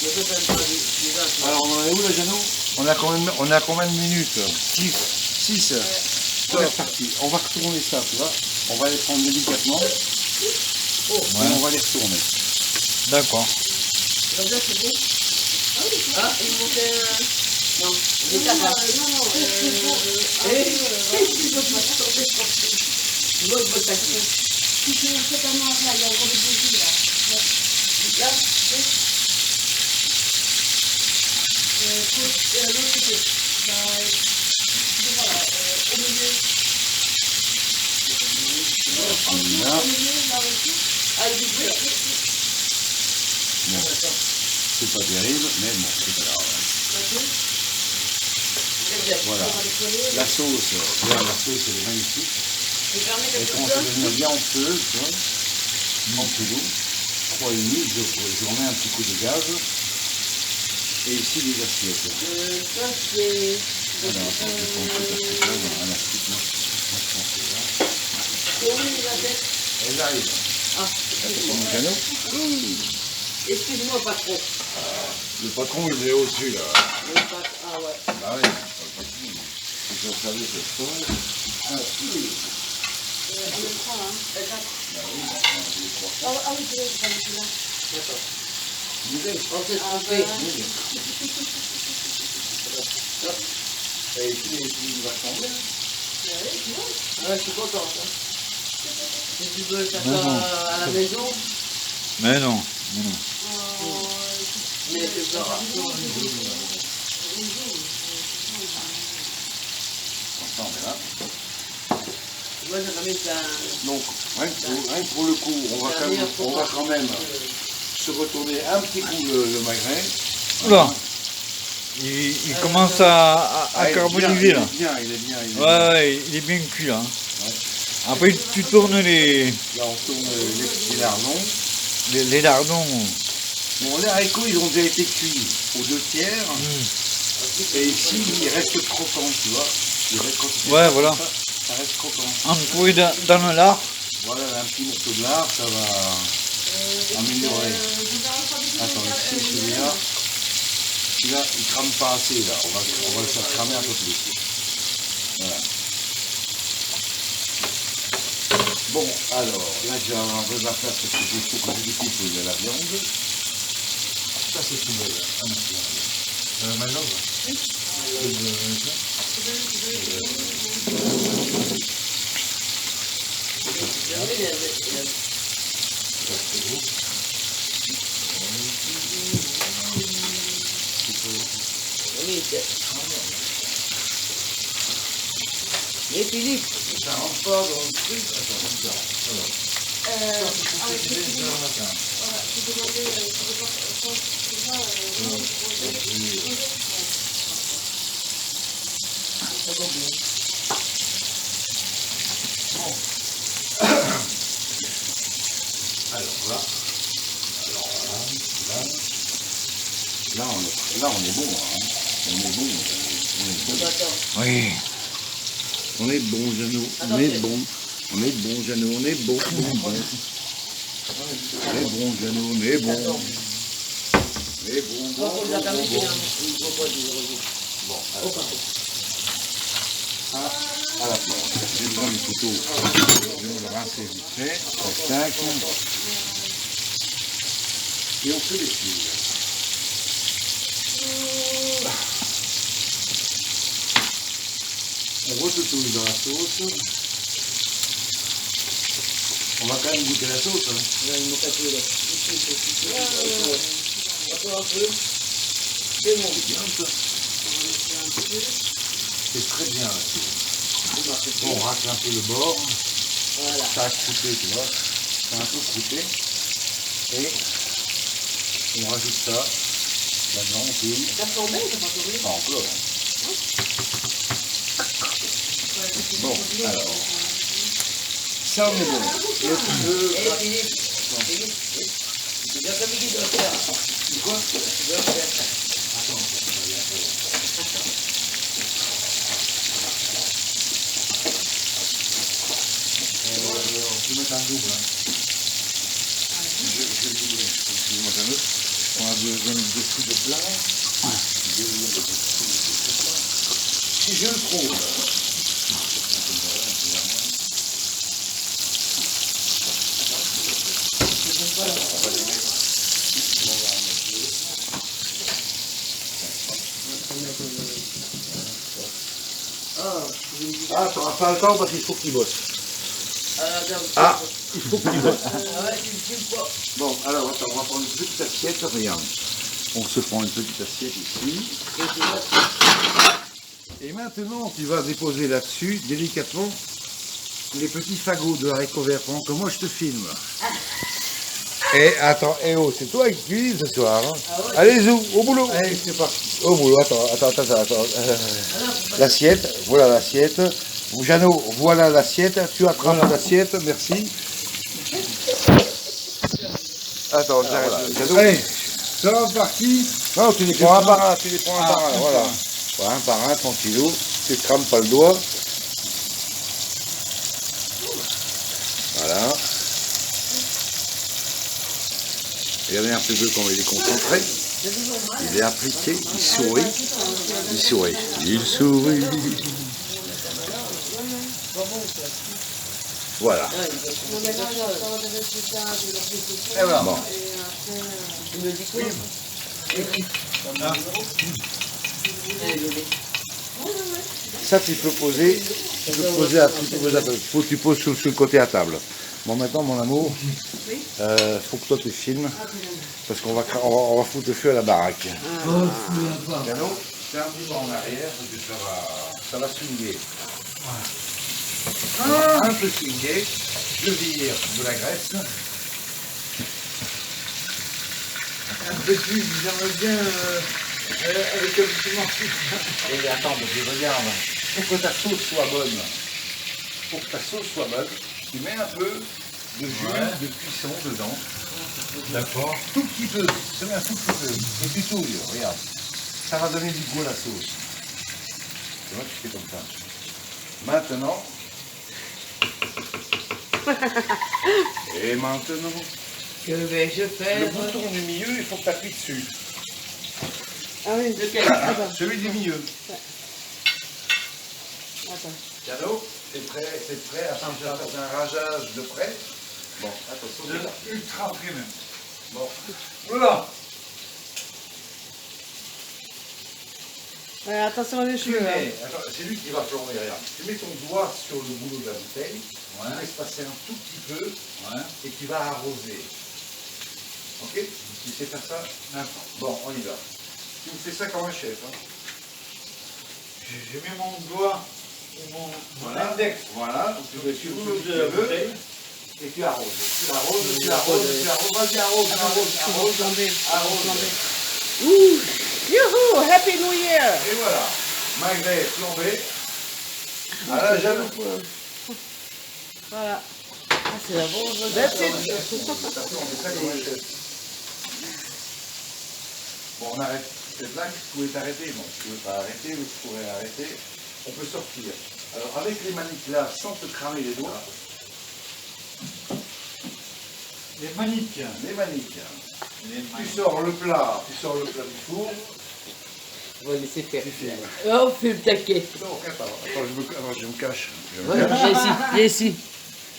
Je peux pas me parler des vaches. Alors, on en est où, là, Jeannot? On a combien de minutes? 6. C'est parti. On va retourner ça, tu vois. On va les prendre délicatement. Et on va les retourner. D'accord. Comme ça, c'est bon? Ah, il me manquait un. Non, il est à part. Tu vois, je veux pas que là, Là. ah, il est bleu. Bon. C'est pas terrible, mais bon, c'est pas grave. Voilà. La sauce, regarde, la sauce, elle est magnifique. Elle commence à devenir bien onctueuse, tu vois. En plus d'eau. 3,5, je remets un petit coup de gaz. Et ici, les assiettes. Ça, c'est. Alors, attends, je prends un petit assiette là, voilà, un assiette, moi, je prends celle-là. C'est où la tête? Elles arrivent. Ah, Mon canot. excuse-moi, patron. Le patron, il est au-dessus, là. Ah ouais. Bah oui, il faut servir cette chose. Ah, oui. D'accord. Vous êtes. On s'est trompé. Et ici, il va tomber. Ouais, je suis content. Hein. Si tu veux faire Non, ça non. à la maison, Mais non. mais c'est pas grave. Ensemble, là. Moi, j'aimerais bien que Donc, rien que pour le coup, on va quand même se retourner un petit coup le magret. Oula. Il commence à carboniser là. Il est bien. Ouais, il est bien cuit là. Après tu tournes les Là, on tourne les lardons. les lardons. Bon, les haricots, ils ont déjà été cuits aux 2/3. Et ici, ils restent croquants, tu vois. Ouais, voilà. Ça reste croquant. Entouré dans le lard. Voilà, un petit morceau de lard, ça va améliorer. Attends, ici, celui-là, il crame pas assez, là. On va le faire cramer un peu plus. Voilà. Bon, alors, là, je vais avoir un peu de la place parce que il faut que je découpe la viande. Ça, c'est tout belle. Maintenant, Et Philippe, ça rentre pas dans le truc. Attends, comme ça. Là, on est bon. Hein. On est bon. Oui. On est bon, Jeannot. On est bon. On est bon, Jeannot. On est bon. On est bon, Jeannot. On est bon. On est bon. Bon, alors. À la planche. J'ai besoin du couteau. Je vais me le rincer vite fait. Tac, tac. Et on fait les fils. On retouche dans la sauce. On va quand même goûter la sauce. Hein. Ouais, il manque un peu là. Encore un peu. C'est bon. C'est bien ça. C'est très bien la sauce. On racle un peu le bord. Voilà. Ça a croûté, tu vois. Ça a un peu croûté. Et on rajoute ça là-dedans. On peut... T'as flambé ou t'as pas flambé? Pas encore. Bon, alors. Ça, on est bon. Eh, Philippe. Philippe. C'est bien comme il doit faire. Quoi? Tu dois faire. On peut mettre un double. Hein. Je vais le doubler. Excusez-moi, Jeannot. On a besoin de fruits de plat. Si je le trouve. Ah, tu n'auras pas le temps parce qu'il faut qu'il bosse. Ah, il faut qu'il bosse. Ah ouais, tu me filmes pas. Bon, alors attends, on va prendre une petite assiette, regarde. On se prend une petite assiette ici. Et maintenant, tu vas déposer là-dessus, délicatement, les petits fagots de haricots verts pendant que moi je te filme. Et attends, oh, c'est toi qui cuisines ce soir. Hein. Allez, au boulot. Allez, c'est parti. Au boulot, attends. L'assiette, voilà l'assiette. Jeannot, voilà l'assiette. Tu attrapes l'assiette, merci. Attends, j'arrête. Jeannot. Allez, ça va parti. Non, tu les prends un par un, voilà. Voilà, un par un, tranquillou. Tu te crames pas le doigt. Voilà. Regardez un peu comment il est concentré. Il est appliqué, il sourit. Il sourit. Il sourit. Voilà. Et voilà. Bon. Tu me dis quoi? Ça, tu peux poser. Tu peux poser à table. Faut que tu poses sur le côté à table. Bon, maintenant, mon amour, faut que toi tu filmes. Parce qu'on va foutre le feu à la baraque. Piano, c'est un petit peu en arrière, parce que ça va swinguer. Un peu swinguer, je vire de la graisse. Un peu plus, j'aimerais bien avec un petit morceau. Et attends, parce que regarde, pour que ta sauce soit bonne, tu mets un peu de jus de cuisson dedans. D'accord. Tout petit peu, tu mets un tout petit peu. Et tu touilles, regarde. Ça va donner du goût à la sauce. Tu vois, tu fais comme ça. Maintenant. Et maintenant. Que vais-je Le faire? bouton du milieu, il faut que tu appuies dessus. Ah oui, Lequel? attends, Celui du milieu. attends. Piano, c'est prêt à faire un rageage de près. Bon, attention. Ultra frais même. Bon. Voilà. Ouais, attention les Tu cheveux. Hein. mets, attends, c'est lui qui va plomber, regarde. Tu mets ton doigt sur le boulot de la bouteille, tu laisses passer un tout petit peu et tu vas arroser. Ok? Tu sais faire ça? D'accord. Bon, on y va. Tu me fais ça comme un chef. Hein. J'ai mis mon doigt ou mon index. Voilà. Tu mets sur Sous le de la bouteille. et tu arroses. Tu arroses. Vas-y, arrose. Ouh, youhou, Happy New Year. Et voilà. Magret flambé. À la jaloux. Voilà. Ah, c'est la bonne. That's it. Ça fait, on fait ça comme un chef. Bon, on arrête. Cette là, tu pouvais t'arrêter. Bon, tu ne pouvais pas arrêter, ou tu pourrais arrêter. On peut sortir. Alors, avec les maniques là, sans te cramer les doigts, Les maniques. les maniques. Tu sors le plat du four. On va laisser faire. Tu filmes. Oh, fais le taquet. Non, attends, je me cache. Voilà, viens ici, viens ici.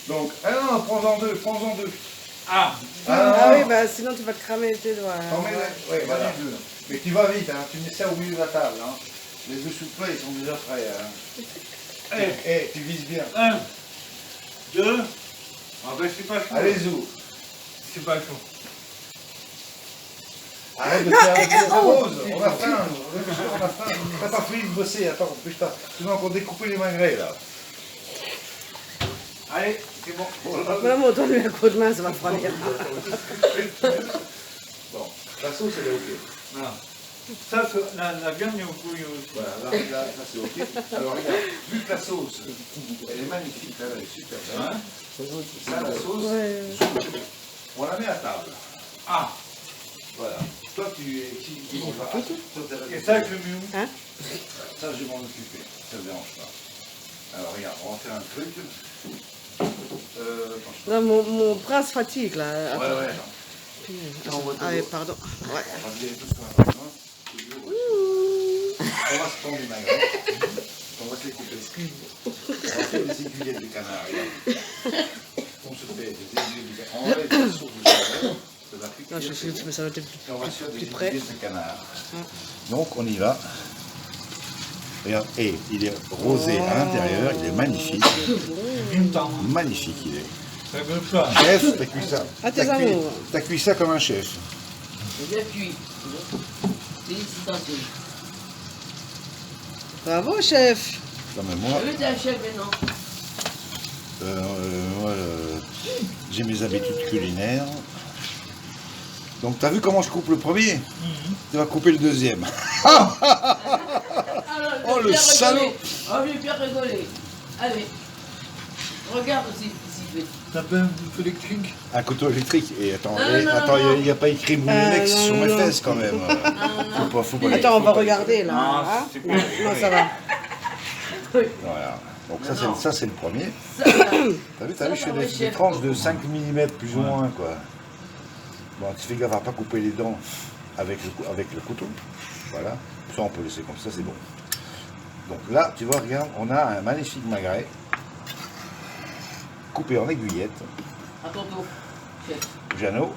Donc, ah non, prends-en deux. Ah, Ah oui, bah sinon tu vas te cramer tes doigts. T'en mets ouais, voilà. Mais tu vas vite, hein. Tu mets ça au milieu de la table. Hein. Les deux soufflets, ils sont déjà prêts. Hein. Tu vises bien. 1, 2. Ah ben c'est pas chaud. Allez-y. C'est pas chaud. Arrête de faire avec les roses. On a faim. On a faim. T'as pas fini de bosser. Attends, putain. Tu vas encore découper les magrets là. Allez, c'est bon. Voilà, moi, donne-lui un coup de main, ça va refroidir. Bon, la sauce elle est ok. Voilà. Ça, la viande est au couille aussi. Voilà, là c'est ok. Alors regarde, vu que la sauce, elle est magnifique, là, elle est super bien. Hein? Ça, la sauce, Ouais. on la met à table. Ah, Voilà. Toi, tu manges pas. Toi, et ça, je le mets où? Hein? Ça, je vais m'en occuper. Ça ne dérange pas. Alors regarde, on va faire un truc. Là, mon prince fatigue, là. Ouais, ouais. Ah oui, pardon. Ouais. On va virer tout ce qu'on a besoin. On va se prendre les magrets. On va se les couper. On va faire des aiguillettes de canard. Regarde. On se fait des aiguillettes de canard. On enlève la sauce du canard. Ça va Non, je suis, mais ça va être Et on va faire des plus près. aiguillettes de canard. Donc on y va. Regarde, et il est rosé à l'intérieur, il est magnifique. Une temps. Magnifique il est. Ça veut pas. Chef, t'as cuit ça. Ah, tes T'as cuit- amours. T'as cuit ça comme un chef. C'est bien cuit. Félicitations. Bravo, chef. Non, mais moi, Oui, t'es un chef maintenant. moi, j'ai mes habitudes culinaires. Donc t'as vu comment je coupe le premier? Tu vas couper le deuxième. Oh, le salaud. Oh, je vais bien rigoler. Allez. Regarde aussi, si T'as pas un couteau électrique? Un couteau électrique. Et attends, Non, il n'y a pas écrit Moulinex non, sur mes non. fesses quand même. Faut pas Attends, on va regarder, là. Ah, Hein? c'est Non, non, ça va. Voilà. Donc ça c'est le premier. ça va. T'as vu, je fais va, des chef. tranches de 5 mm plus ou moins quoi. Bon, tu fais gaffe à pas couper les dents avec le couteau. Voilà. Ça on peut laisser comme ça, c'est bon. Donc là, tu vois, regarde, on a un magnifique magret coupé en aiguillettes. À ton tour, chef. Jeannot,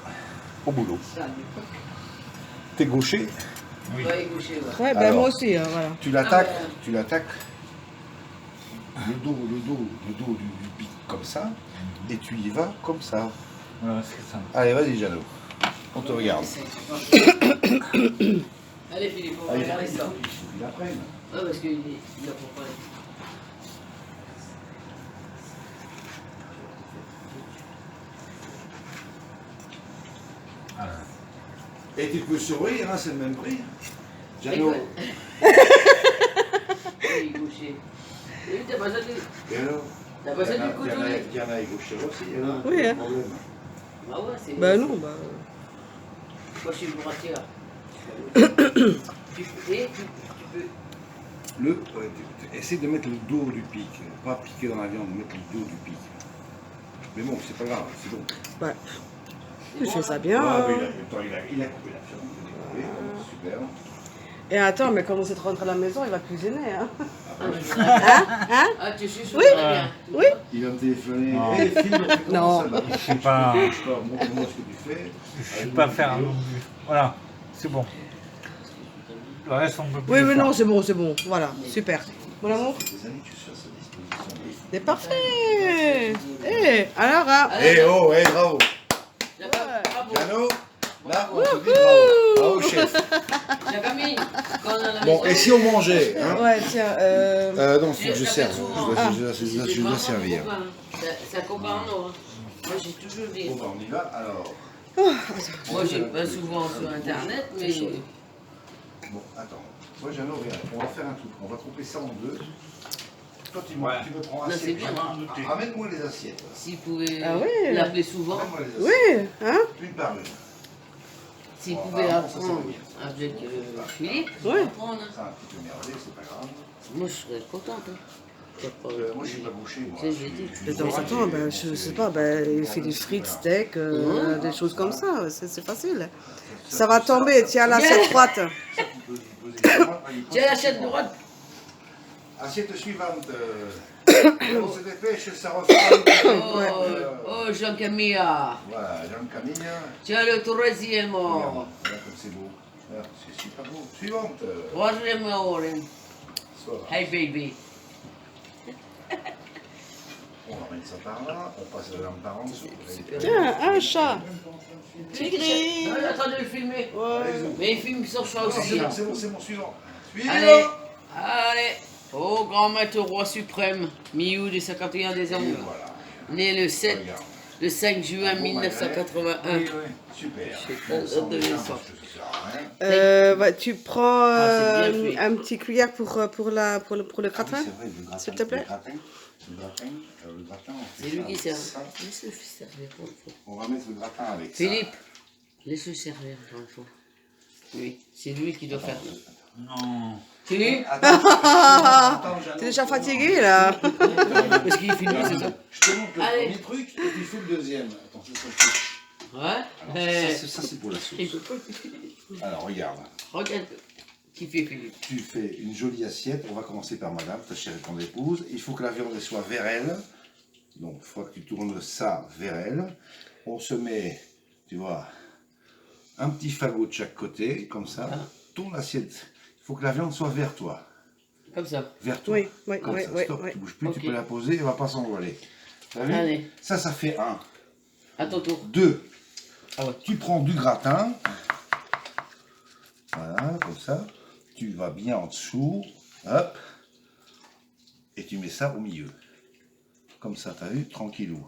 au boulot. Salut. T'es gaucher, Oui. Va égaucher, ouais. Ouais, ben Alors. moi aussi, hein, voilà. tu l'attaques, Ah ouais. tu l'attaques. Le dos du pic comme ça, et tu y vas comme ça. Voilà, c'est ça. Allez, vas-y, Jeannot. On te regarde. Allez, Philippe, on va Allez, regarder ça. il faut qu'il apprenne. Ouais, parce qu'il a pour parler. Et tu peux sourire, hein, c'est le même prix. Jeannot, Rigole. Oui, gaucher. Oui, t'as pas besoin de... et alors T'as pas besoin du couteau. Diana est gauchère aussi, hein. Oui, hein. Pas de problème. Ah ouais, c'est... Ben non, bah. Moi, je suis le droitière. tu peux... Essaie de mettre le dos du pic, pas piquer dans la viande, mettre le dos du pic. Mais bon, c'est pas grave, c'est bon. Ouais. Je fais ça bien. Ah, mais hein. il a coupé la viande, il a coupé, super. Et attends, mais quand on s'est rentré à la maison, il va cuisiner, hein. Ah, je voudrais bien. Ah, tu chuchotes bien. Oui. Il va me téléphoner. Non. Hé, Phil, comment Non. ça va? Je sais pas. Montre-moi ce que tu fais. Je sais pas faire un long vue. Voilà, c'est bon. Le reste, on peut plus. Oui, le mais faire. non, c'est bon, c'est bon. Voilà, super. Mon amour, Des amis, tu suis à sa disposition. c'est parfait. Eh, alors, hein. Eh oh, eh bravo. Bravo. Jeannot, là, on te dit bravo. Bravo, chef. La famille, quand on a la Bon, maison... et si on mangeait hein? Ouais, tiens, Non, faut que je serve. Je dois servir. C'est un copain en or. Moi, j'ai toujours dit. Bon, bah, on y va, alors. Moi, j'ai pas souvent sur Internet, mais... Bon, attends. Moi, Jeannot, regarde, on va faire un truc. On va couper ça en deux. Toi, tu me prends Non, c'est assiette. bien. Ramène-moi les assiettes. S'il pouvait Ah ouais. l'appeler souvent, Ramène-moi les assiettes. oui, hein. Une par une. s'il pouvait apprendre avec Philippe, Ouais. apprendre. C'est un petit peu merdé, c'est pas grave. Moi, je serais contente. Hein. Moi, je suis pas bouché, moi. Tu sais, j'ai dit. De temps en temps, ben, je sais pas, ben, il fait des frites, steaks, des choses comme ça, c'est facile. Ça va tomber, tiens l'assiette droite. Tiens, la chaîne droite. Assiette suivante. On se dépêche, ça refait. Oh, Jean-Camilla. Voilà, Jean-Camille. Tiens le troisième. Regarde comme c'est beau. Regarde, c'est super beau. Suivante. Troisième ore. Soir. Hey baby. On ramène ça par là, on passe la lampe par en dessous. Tiens, un chat. Tigri. Non, attendez de le filmer. Allez, Mais il filme son chat non, aussi. hein. c'est bon, suivant. Allez, Suivant. allez. Au grand maître roi suprême, mi-août du 51 Et décembre. voilà. Né le 7, Regarde. le 5 juin Bon, 1981. Oui, super. pas, Sans de dessin, ça. parce que ça sert à rien. Bah, tu prends Ah, c'est bien fait. un petit cuillère pour le Ah gratin, oui, c'est vrai, le gratin, s'il te plaît. Le gratin, on fait C'est lui ça qui avec sert. ça. Laisse-le servir. On va mettre le gratin avec ça. Philippe, laisse-le servir pour une fois. Oui, c'est lui qui doit faire. Non. Tu Attends, T'es déjà fatigué là. Parce qu'il finit, c'est ça. Je te montre le Allez. premier truc et tu fais le deuxième. Attends, c'est ça que je fais. Ouais. Alors, ça, c'est pour la sauce. Il peut pas. Alors, regarde. Regarde qui fait Philippe. Tu fais une jolie assiette. On va commencer par madame, ta chère et ton épouse. Il faut que la viande soit vers elle. Donc, il faut que tu tournes ça vers elle. On se met, tu vois, un petit fagot de chaque côté, comme ça. Ah. Ton assiette, il faut que la viande soit vers toi. Comme ça. Vers toi. Oui, oui, Comme oui, ça. oui, Stop, oui. tu bouges plus, Ok. tu peux la poser, elle va pas s'envoler. T'as vu? Allez. Ça fait 1. À ton tour. 2. Ah ouais. Tu prends du gratin. Voilà, comme ça. Tu vas bien en dessous. Hop. Et tu mets ça au milieu. Comme ça, t'as vu? Tranquillou.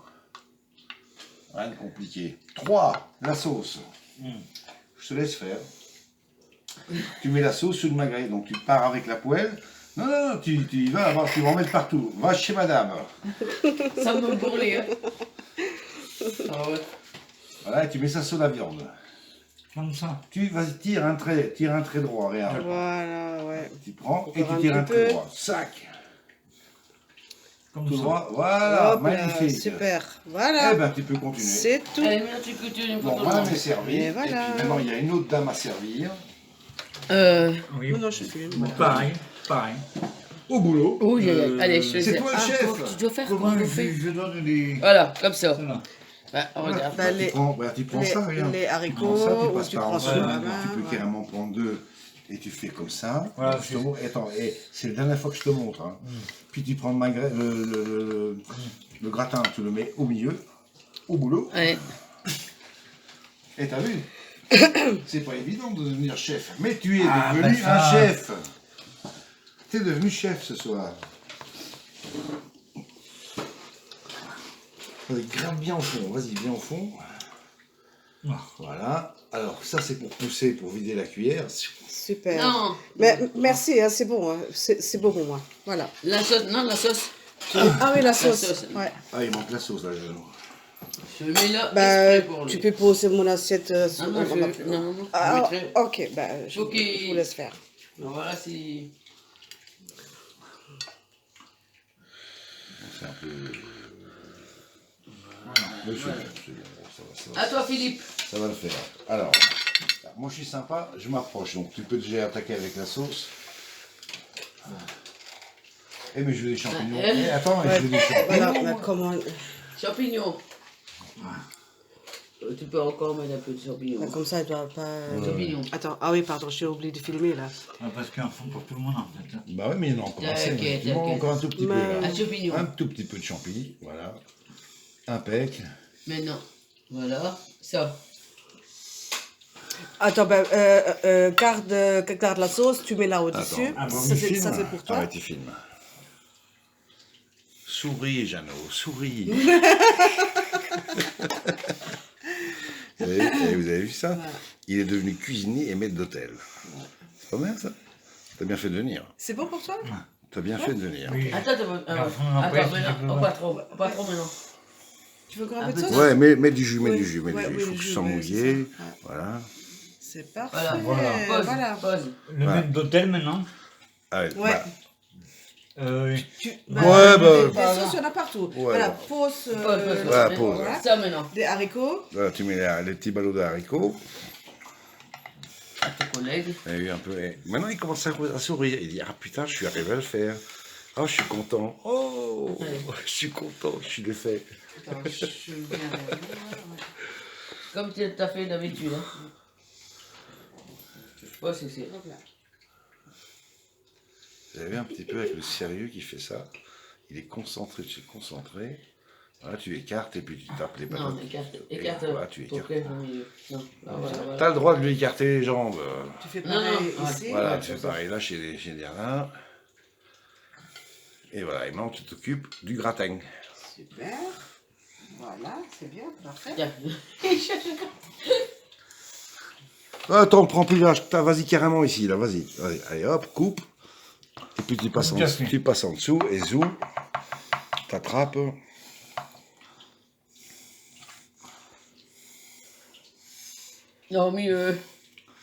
Rien de compliqué. 3. La sauce. Je te laisse faire. Tu mets la sauce sur le magret. Donc tu pars avec la poêle. Non, non, non, tu y vas, tu vas en mettre partout. Va chez madame. Ça me brûle. Hein. Ah ouais. Voilà, et tu mets ça sur la viande. Comme ça. Tu vas tire un trait droit, regarde. Voilà, ouais. Tu prends et Encore tu un tires un petit trait peu. droit. Sac. Comme Tout ça. droit. Voilà, Hop là, magnifique. super. Eh Voilà. ben, tu peux continuer. C'est tout. Allez, maintenant tu coutures une Bon, photo. madame est servie. Et Et voilà. puis maintenant, il y a une autre dame à servir. Oui. Non, non, je suis Pareil, pareil. Au boulot. Oh, allez, je te C'est laisse. toi le Ah, chef. tu dois faire Comment comme on je, fait. je donne des... Voilà, comme ça. Voilà. Bah, regarde. Bah, Tu prends ça, regarde. les Tu haricots, prends ça, tu ou passes tu par en prends dessous. sur la Tu main. peux voilà. carrément prendre deux. Et tu fais comme ça. Voilà, Justement. Et attends, et c'est la dernière fois que je te montre. Hein. Puis tu prends le, le gratin, tu le mets au milieu, au boulot. Ouais. Et t'as vu? C'est pas évident de devenir chef. Mais tu es Ah, devenu ben ça. un chef. Tu es devenu chef ce soir. Vas-y, grimpe bien au fond. Vas-y, bien au fond. Ah. Voilà. Alors, ça, c'est pour pousser, pour vider la cuillère. Super. Non, Mais merci, hein, c'est bon. Hein. C'est bon pour moi. Voilà. la sauce, non, la sauce. Ah oui, la sauce. sauce. Ouais. Ah, il manque la sauce, là. Je le mets là, Bah, exprès pour lui. tu peux poser mon assiette. Ah non, non, non, Ah, je mettrai- ok, bah, je Faut qu'il- je vous laisse faire. Voilà, si... C'est un peu... Mais c'est bon, c'est bon. Ça va, À toi, Philippe. ça va le faire. Alors, moi, je suis sympa, je m'approche. Donc, tu peux déjà attaquer avec la sauce. Eh, mais je veux des champignons. Ah, Eh, attends, Ouais. je veux des champignons. Voilà, moi. bah, comment, Champignons. Tu peux encore mettre un peu de champignons. bah, comme ça, elle doit pas. Champignons. Attends, ah oui, pardon, j'ai oublié de filmer là. Ah, parce qu'il y en faut pour tout le monde en fait. Hein. Bah oui, mais il y en a encore assez. T'inquiète, Il manque t'inquiète. encore un tout petit peu, Mais- là. Un champignon. Un tout petit peu de champi, voilà. Impec. Maintenant, voilà, ça. Attends, bah, garde la sauce, tu mets là au-dessus. Attends, Ah, bon, Ça, il c'est filme. ça, c'est pour toi. Arrête, il filme. Souris, Jeannot, souris. Vous avez vu ça? Il est devenu cuisinier et maître d'hôtel. C'est pas mal, ça? T'as bien fait de venir. C'est bon pour toi? T'as bien fait de venir. Oui. Attends, Après, si maintenant, tu veux. pas trop maintenant. Tu veux encore un Un peu de peu sauce? Ouais, mets du jus, mets Oui, du jus, mets ouais, du jus. oui, Il faut le que jus, ce soit ouais, mouillé. c'est ça. Ouais. Voilà. C'est parfait. Voilà, pause, Voilà. pause. Le Ouais. maître d'hôtel maintenant. Allez, Ouais. bah, Oui. Bah, Ouais, des bah. sauces, il y en a partout. Ouais. Voilà, pose, Pause, pause, Voilà, pause. pause. Voilà. Ça maintenant. des haricots. Voilà, tu mets les petits ballots de haricots. À tes collègues. Et un peu, et maintenant, il commence à sourire. Il dit, ah putain, je suis arrivé à le faire. Oh, je suis content. Oh, je suis content, je suis défait. Attends, je viens vers vous. Comme tu as fait d'habitude. Hein. Je sais pas si c'est. Hop là. Vous avez vu un petit peu avec le sérieux qui fait ça. Il est concentré, tu es concentré. Voilà, tu écartes et puis tu tapes les patates. Non, écarte. Voilà, tu Ton écartes. pied au milieu. Non, voilà. T'as le droit de lui écarter les jambes. Tu fais Non, pareil non, ici. Voilà, ouais, tu fais ça. pareil là chez les Alain. Et voilà, et maintenant tu t'occupes du gratin. Super. Voilà, c'est bien, parfait. Tiens. Attends, prends plus l'âge. Vas-y carrément ici, là, vas-y. Allez, hop, coupe. Et puis tu passes en dessous et zou. T'attrapes. Non, au milieu.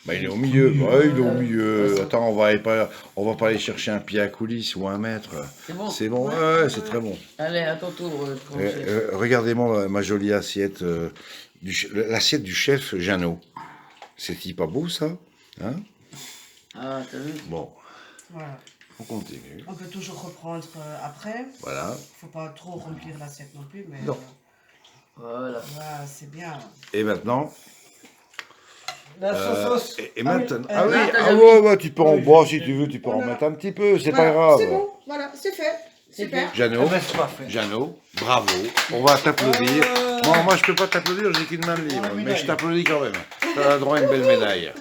Bah, il est au milieu. Ouais, il est au milieu. Attends, on va pas aller chercher un pied à coulisses ou un mètre. C'est bon. C'est bon, ouais, c'est très bon. Allez, à ton tour. Regardez-moi ma jolie assiette, l'assiette du chef Jeannot. C'est-il pas beau ça, hein? Ah, t'as vu? Bon, Voilà. on continue. On peut toujours reprendre après. Voilà. Faut pas trop remplir l'assiette non plus, mais Non. Voilà. voilà, c'est bien. Et maintenant, La sauce. et maintenant, ah ah oui, t'as ah déjà ouais, tu peux en boire si tu veux, tu peux en Voilà. mettre un petit peu, c'est Voilà, pas grave. C'est bon, voilà, c'est fait. C'est Super. Jeannot, C'est parfait. Jeannot, bravo. On va t'applaudir. Moi, je peux pas t'applaudir, j'ai qu'une main libre, la mais médaille. je t'applaudis quand même. T'as le droit à une belle médaille.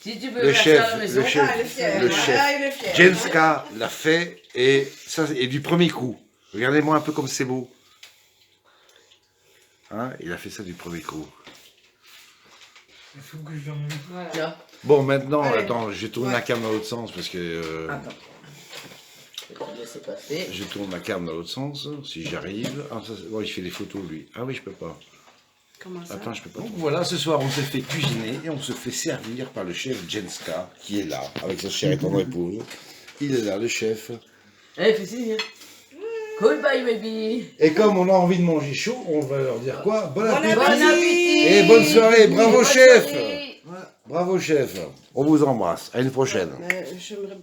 Si tu peux Le faire chef, ça à la maison. le chef. Ah, il est fier. Le voilà, chef. il est fier. Jenska l'a fait et ça et du premier coup. Regardez-moi un peu comme c'est beau. Hein, il a fait ça du premier coup. Il faut que je donne. Voilà. Tiens. Bon, maintenant, Allez. attends, je tourne Ouais. la cam dans l'autre sens parce que Attends. Je vais te laisser passer. je tourne la cam dans l'autre sens si j'arrive. Ah, bon, il fait des photos lui. Ah oui, je peux pas. Comment ça? Attends, je peux pas. Donc voilà, ce soir, on se fait cuisiner et on se fait servir par le chef Jenska qui est là avec sa chère et tendre épouse. Il est là, le chef. Allez, fais signe. Goodbye, baby. Et comme on a envie de manger chaud, on va leur dire quoi? Bon appétit. Bon appétit. Et bonne soirée, bravo Bonne chef. soirée. Bravo chef. On vous embrasse. À une prochaine. Mais j'aimerais